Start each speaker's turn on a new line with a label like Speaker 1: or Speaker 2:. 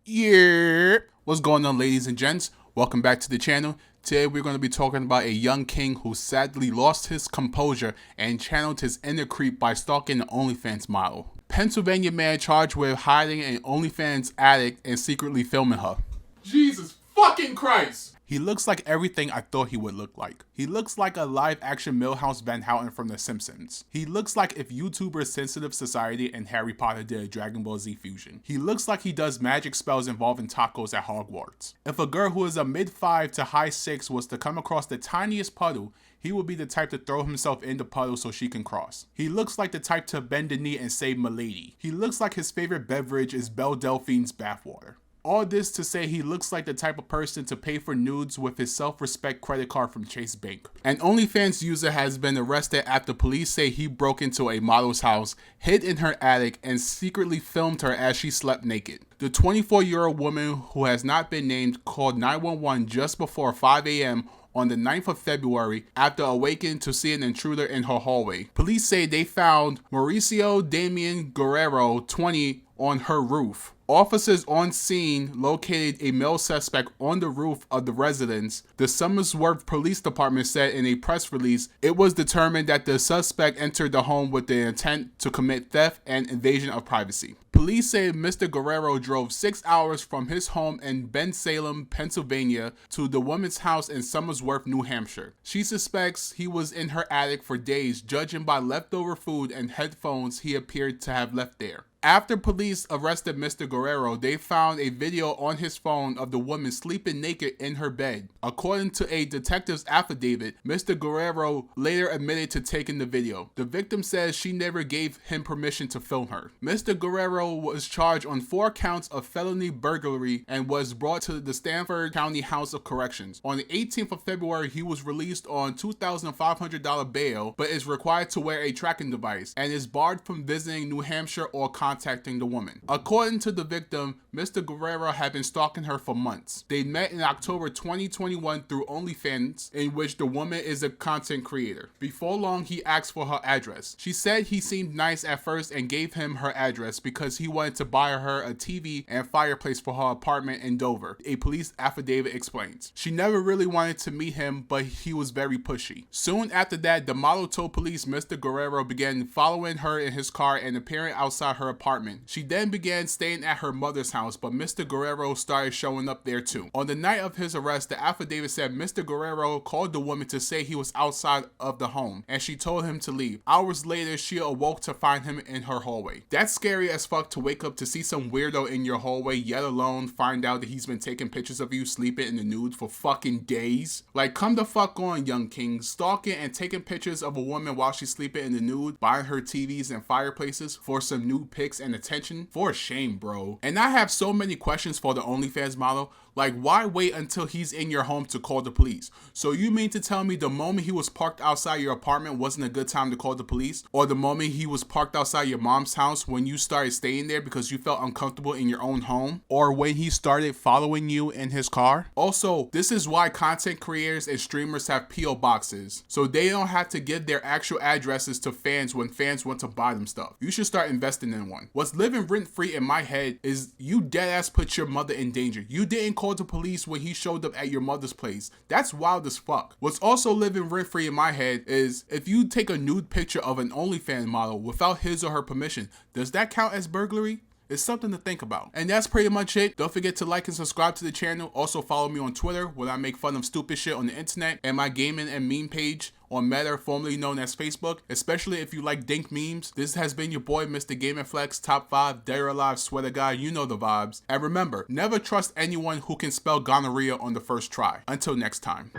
Speaker 1: Yeah, what's going on, ladies and gents? Welcome back to the channel. Today we're going to be talking about a young king who sadly lost his composure and channeled his inner creep by stalking an OnlyFans model. Pennsylvania man charged with hiding an OnlyFans addict and secretly filming her. Jesus fucking Christ! He looks like everything I thought he would look like. He looks like a live-action Milhouse Van Houten from The Simpsons. He looks like if YouTubers Sensitive Society and Harry Potter did a Dragon Ball Z fusion. He looks like he does magic spells involving tacos at Hogwarts. If a girl who is a mid-5 to high 6 was to come across the tiniest puddle, he would be the type to throw himself in the puddle so she can cross. He looks like the type to bend the knee and save Milady. He looks like his favorite beverage is Belle Delphine's bathwater. All this to say he looks like the type of person to pay for nudes with his self-respect credit card from Chase Bank. An OnlyFans user has been arrested after police say he broke into a model's house, hid in her attic, and secretly filmed her as she slept naked. The 24-year-old woman, who has not been named, called 911 just before 5 a.m. on the 9th of February after awakening to see an intruder in her hallway. Police say they found Mauricio Damian Guerrero, 20, on her roof. Officers on scene located a male suspect on the roof of the residence. The Somersworth Police Department said in a press release, it was determined that the suspect entered the home with the intent to commit theft and invasion of privacy. Police say Mr. Guerrero drove 6 hours from his home in Bensalem, Pennsylvania, to the woman's house in Somersworth, New Hampshire. She suspects he was in her attic for days, judging by leftover food and headphones he appeared to have left there. After police arrested Mr. Guerrero, they found a video on his phone of the woman sleeping naked in her bed. According to a detective's affidavit, Mr. Guerrero later admitted to taking the video. The victim says she never gave him permission to film her. Mr. Guerrero was charged on 4 counts of felony burglary and was brought to the Stanford County House of Corrections. On the 18th of February, he was released on $2,500 bail, but is required to wear a tracking device and is barred from visiting New Hampshire or contacting the woman. According to the victim, Mr. Guerrero had been stalking her for months. They met in October 2021 through OnlyFans, in which the woman is a content creator. Before long, he asked for her address. She said he seemed nice at first and gave him her address because he wanted to buy her a TV and fireplace for her apartment in Dover, a police affidavit explains. She never really wanted to meet him, but he was very pushy. Soon after that, the model told police Mr. Guerrero began following her in his car and appearing outside her apartment. She then began staying at her mother's house, but Mr. Guerrero started showing up there too. On the night of his arrest, the affidavit said Mr. Guerrero called the woman to say he was outside of the home, and she told him to leave. Hours later, she awoke to find him in her hallway. That's scary as fuck to wake up to see some weirdo in your hallway, yet alone find out that he's been taking pictures of you sleeping in the nude for fucking days. Like, come the fuck on, young king. Stalking and taking pictures of a woman while she's sleeping in the nude, buying her TVs and fireplaces for some new pics and attention? For shame, bro. And I have so many questions for the OnlyFans model. Like, why wait until he's in your home to call the police? So you mean to tell me the moment he was parked outside your apartment wasn't a good time to call the police? Or the moment he was parked outside your mom's house when you started staying there because you felt uncomfortable in your own home? Or when he started following you in his car? Also, this is why content creators and streamers have P.O. boxes, so they don't have to give their actual addresses to fans when fans want to buy them stuff. You should start investing in one. What's living rent-free in my head is you deadass put your mother in danger. You didn't call the police when he showed up at your mother's place. That's wild as fuck. What's also living rent-free in my head is if you take a nude picture of an OnlyFans model without his or her permission, does that count as burglary? It's something to think about. And that's pretty much it. Don't forget to like and subscribe to the channel. Also follow me on Twitter where I make fun of stupid shit on the internet, and my gaming and meme page on Meta, formerly known as Facebook, especially if you like dink memes. This has been your boy, Mr. Game and Flex, top 5, dead or alive, sweater guy, you know the vibes. And remember, never trust anyone who can spell gonorrhea on the first try. Until next time.